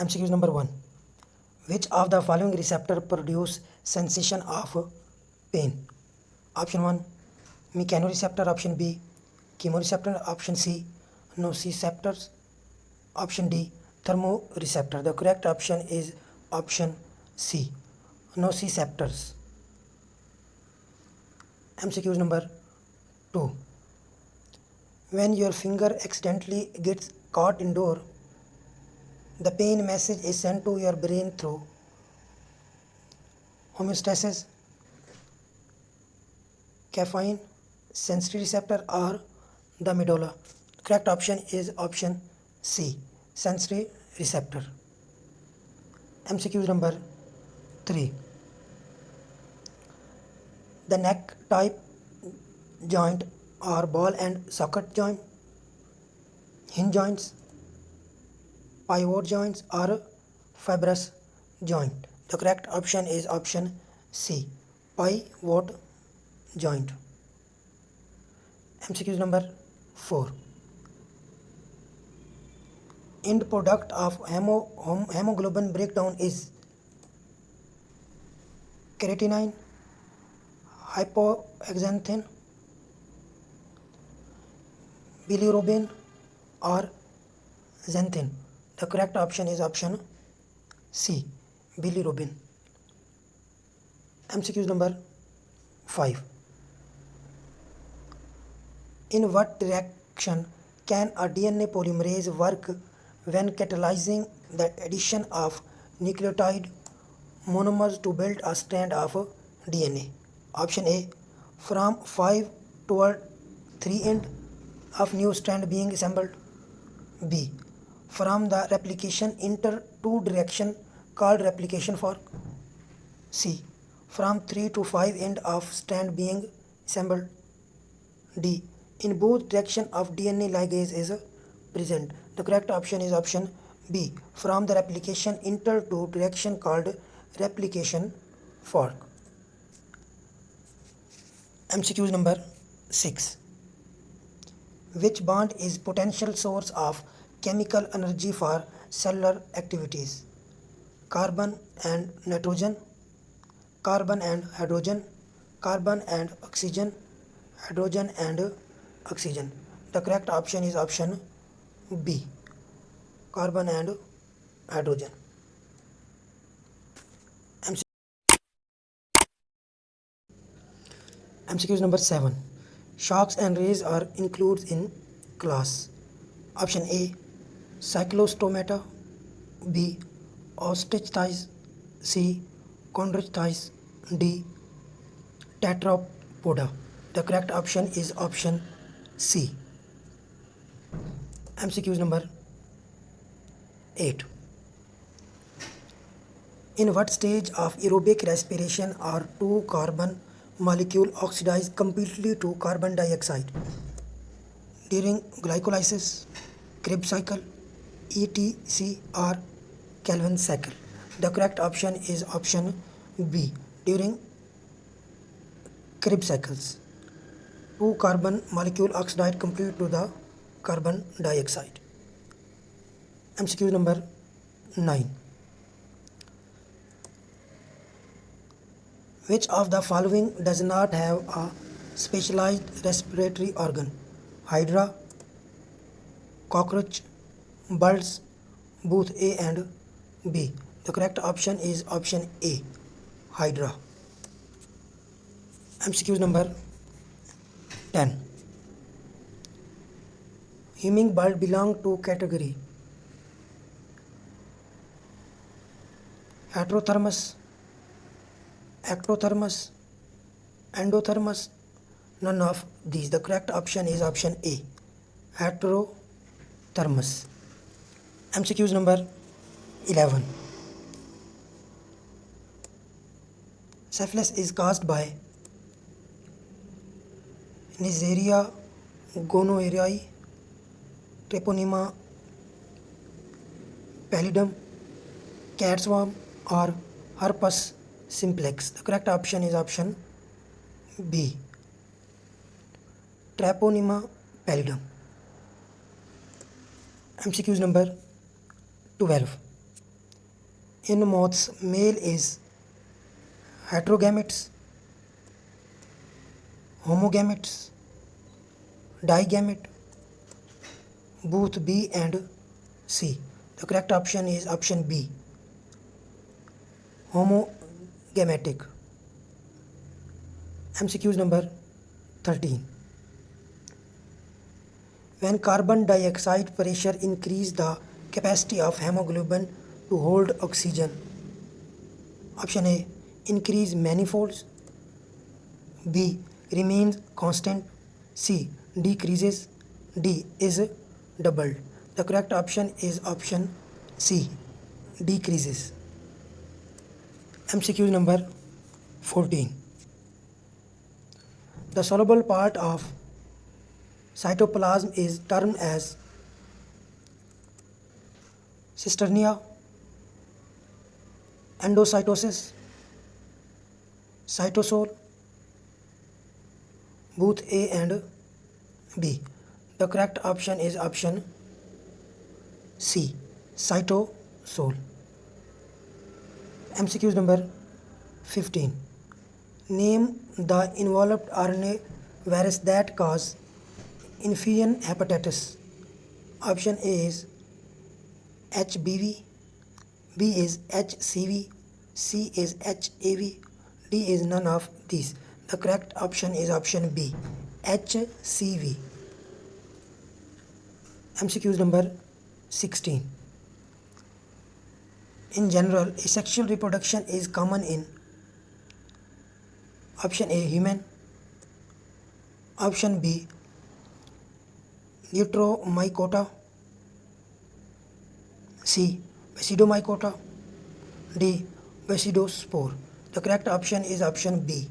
MCQs number 1. Which of the following receptor produce sensation of pain? Option 1, mechanoreceptor. Option B, chemoreceptor. Option C, nociceptors. Option D, thermoreceptor. The correct option is option C, nociceptors. MCQs number 2. When your finger accidentally gets caught in door, the pain message is sent to your brain through homeostasis, caffeine, sensory receptor, or the medulla. Correct option is option C, sensory receptor. MCQ number 3. The neck type joint are ball and socket joint, hinge joints, pivot joints, or fibrous joint. The correct option is option C, pivot joint. MCQ number 4. End product of hemoglobin breakdown is creatinine, hypoxanthine, bilirubin, or xanthine. The correct option is option C, bilirubin. MCQ number 5. In what direction can a DNA polymerase work when catalyzing the addition of nucleotide monomers to build a strand of DNA? Option A, from 5 toward 3 end of new strand being assembled. B, from the replication inter two direction called replication fork. C, from 3 to 5 end of strand being assembled. D, in both direction of DNA ligase is present. The correct option is option B, from the replication inter two direction called replication fork. MCQ number 6. Which bond is potential source of chemical energy for cellular activities? Carbon and nitrogen, carbon and hydrogen, carbon and oxygen, hydrogen and oxygen. The correct option is option B, carbon and hydrogen. MCQ number 7. Shocks and rays are included in class. Option A, cyclostomata. B, ostrichthys. C, chondrichthyes. D, tetrapoda. The correct option is option C. MCQ number 8. In what stage of aerobic respiration are two carbon molecules oxidized completely to carbon dioxide? During glycolysis, Krebs cycle, ETC, or Calvin cycle? The correct option is option B, during Krebs cycles. Two carbon molecule oxidized completely to the carbon dioxide. MCQ number 9. Which of the following does not have a specialized respiratory organ? Hydra, cockroach, birds, both A and B. The correct option is option A, Hydra. MCQ number 10. Hummingbird belong to category heterothermus, ectothermus, endothermus, none of these. The correct option is option A, heterothermus. MCQs number 11. Syphilis is caused by Neisseria gonorrhoeae, Treponema pallidum, cat swarm, or herpes simplex. The correct option is option B, Treponema pallidum. MCQs number 12. In moths, male is heterogametes, homogametes, digamete, both B and C. The correct option is option B, homogametic. MCQs number 13. When carbon dioxide pressure increase the capacity of hemoglobin to hold oxygen. Option A, increase manifolds. B, remains constant. C, decreases. D, is doubled. The correct option is option C, decreases. MCQ number 14. The soluble part of cytoplasm is termed as cisternia, endocytosis, cytosol, both A and B. The correct option is option C, cytosol. MCQs number 15. Name the enveloped RNA virus that cause infection hepatitis. Option A is HBV, B is HCV, C is HAV, D is none of these. The correct option is option B, HCV. MCQs number 16. In general, asexual reproduction is common in option A, human, option B, Deuteromycota, C, Basidiomycota, D, Basidospore. The correct option is option B,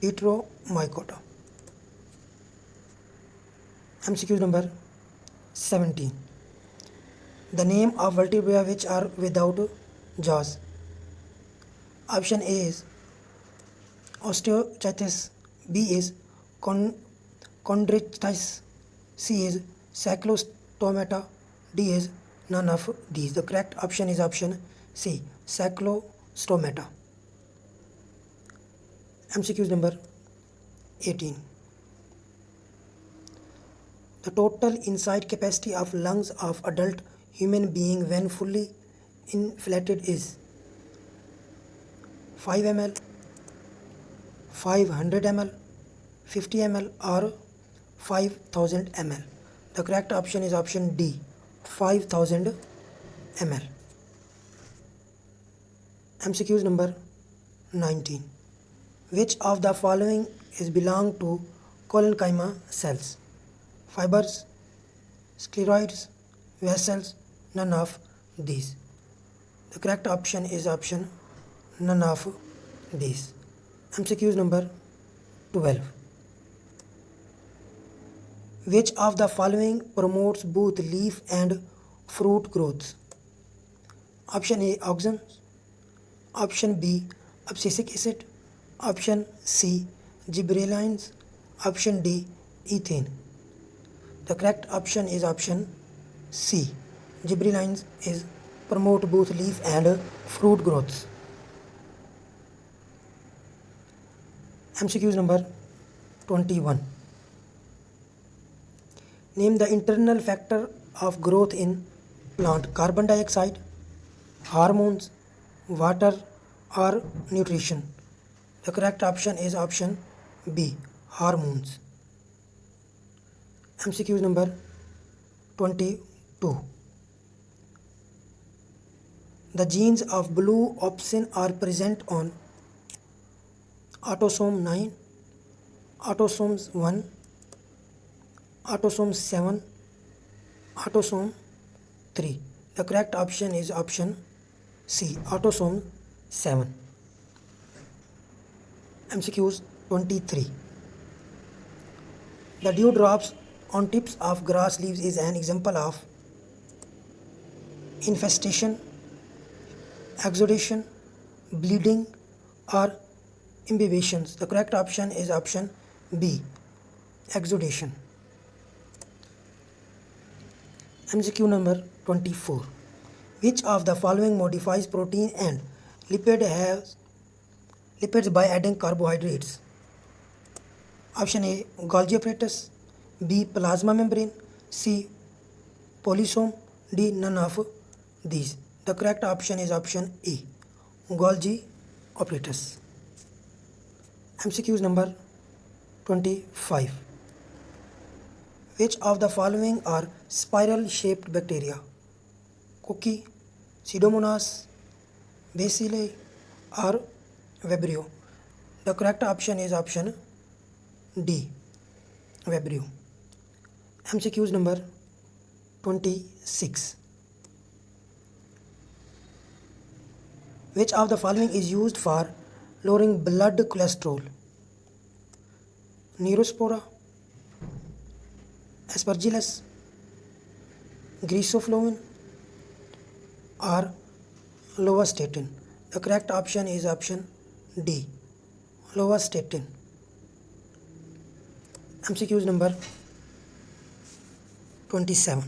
Deuteromycota. MCQ number 17. The name of vertebrae which are without jaws. Option A is Osteochithys, B is Chondrichthyes, C is Cyclostomata, D is none of these. The correct option is option C, Cyclostomata. MCQ number 18. The total inside capacity of lungs of adult human being when fully inflated is 5 ml, 500 ml, 50 ml or 5000 ml. The correct option is option D, 5000 ml. MCQs number 19. Which of the following is belong to collenchyma cells? Fibers, scleroids, vessels, none of these. The correct option is option none of these. MCQs number 12. Which of the following promotes both leaf and fruit growth? Option A, auxins, option B, abscisic acid, option C, gibberellins, option D, ethane. The correct option is option C, gibberellins is promote both leaf and fruit growth. MCQs number 21. Name the internal factor of growth in plant. Carbon dioxide, hormones, water or nutrition. The correct option is option B, hormones. MCQ number 22. The genes of blue opsin are present on autosome 9, autosomes 1, autosome 7, autosome 3. The correct option is option C, autosome 7. MCQs 23. The dew drops on tips of grass leaves is an example of infestation, exudation, bleeding or imbibitions. The correct option is option B, exudation. MCQ number 24. Which of the following modifies protein and lipids by adding carbohydrates? Option A, Golgi apparatus. B, plasma membrane. C, polysome. D, none of these. The correct option is option A, Golgi apparatus. MCQs number 25. Which of the following are spiral shaped bacteria? Cookie, Pseudomonas, Bacilli, or Vibrio? The correct option is option D, Vibrio. MCQs number 26. Which of the following is used for lowering blood cholesterol? Neurospora, Aspergillus, Greasophloin, or lovastatin? The correct option is option D, lovastatin. MCQs number 27.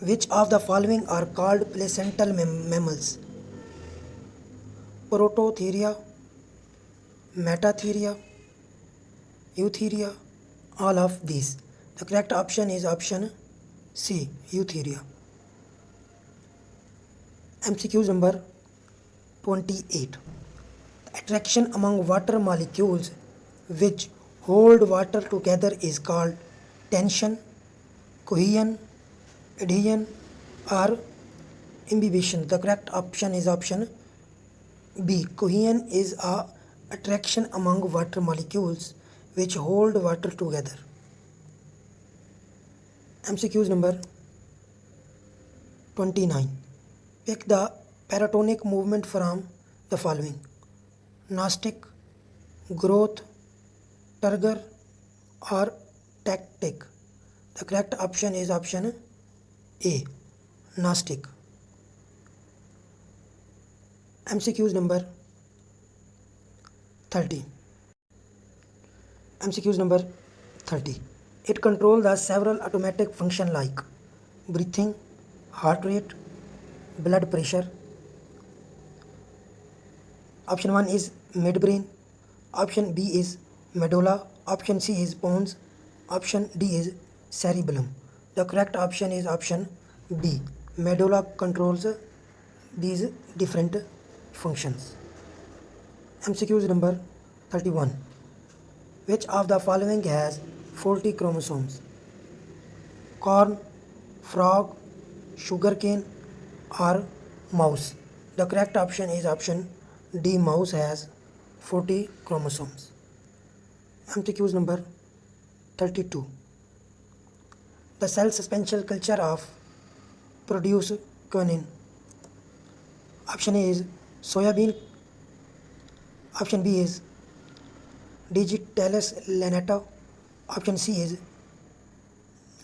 Which of the following are called placental mammals? Prototheria, Metatheria, Eutheria, all of these. The correct option is option C, Eutheria. MCQs number 28. The attraction among water molecules which hold water together is called tension, cohesion, adhesion, or imbibition. The correct option is option B. Cohesion is a attraction among water molecules which hold water together. MCQs number 29. Pick the paratonic movement from the following: Gnostic, growth, turgor, or tactic. The correct option is option A, Gnostic. MCQs number 30. MCQs number 30. It controls the several automatic functions like breathing, heart rate, blood pressure. Option 1 is midbrain. Option B is medulla. Option C is pons. Option D is cerebellum. The correct option is option B. Medulla controls these different functions. MCQs number 31. Which of the following has 40 chromosomes? Corn, frog, sugarcane, or mouse? The correct option is option D. Mouse has 40 chromosomes. MCQs number 32. The cell suspension culture of produce quinine. Option A is soybean. Option B is Digitalis lanata. Option C is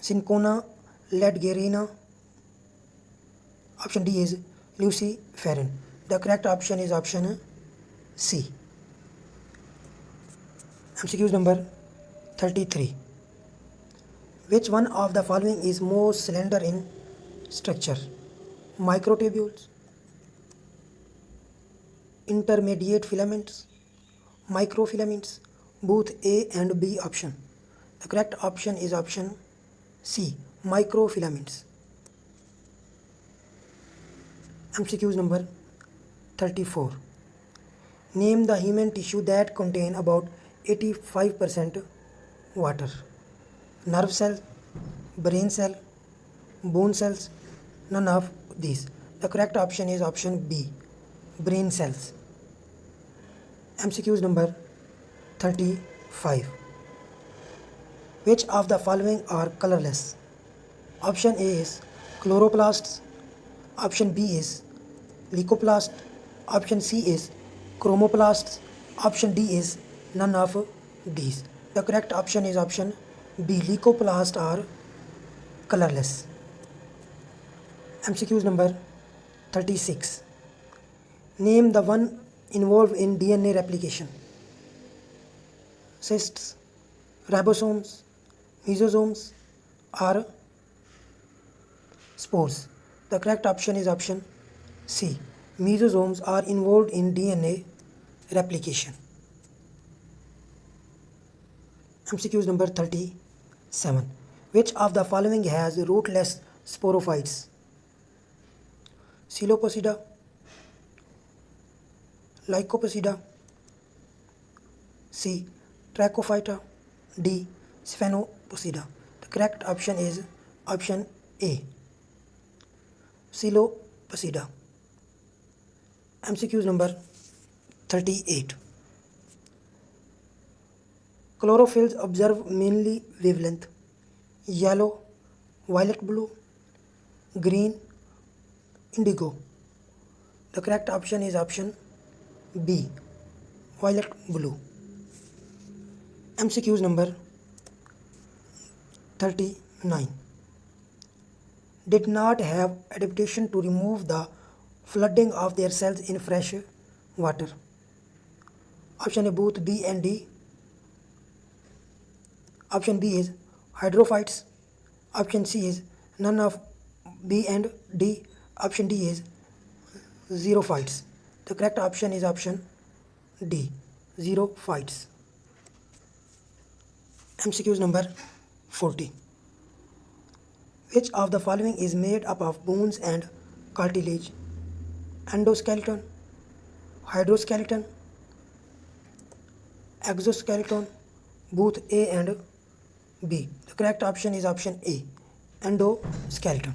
Cinchona ledgerina. Option D is luciferin. The correct option is option C. MCQs number 33. Which one of the following is most slender in structure? Microtubules, intermediate filaments, microfilaments, both A and B option. The correct option is option C, microfilaments. MCQs number 34. Name the human tissue that contain about 85% water. Nerve cell, brain cell, bone cells, none of these. The correct option is option B, brain cells. MCQs number 35. Which of the following are colorless? Option A is chloroplasts. Option B is leucoplast. Option C is chromoplasts. Option D is none of these. The correct option is option B, leucoplasts are colorless. MCQs number 36. Name the one involved in DNA replication. Cysts, ribosomes, mesosomes, or spores. The correct option is option C. Mesosomes are involved in DNA replication. MCQs number 37. Which of the following has rootless sporophytes? Psilopocida, Lycopocida, C. Trichophyta, D. Sphenopocida. The correct option is option A. Psilopocida. MCQs number 38. Chlorophylls observe mainly wavelength yellow, violet blue, green, indigo. The correct option is option B. Violet blue. MCQs number 39. Did not have adaptation to remove the flooding of their cells in fresh water. Option A both B and D. Option B is hydrophytes. Option C is none of B and D. Option D is xerophytes. The correct option is option D. Xerophytes. MCQs number 40. Which of the following is made up of bones and cartilage? Endoskeleton, hydroskeleton, exoskeleton, both A and B. The correct option is option A. Endoskeleton.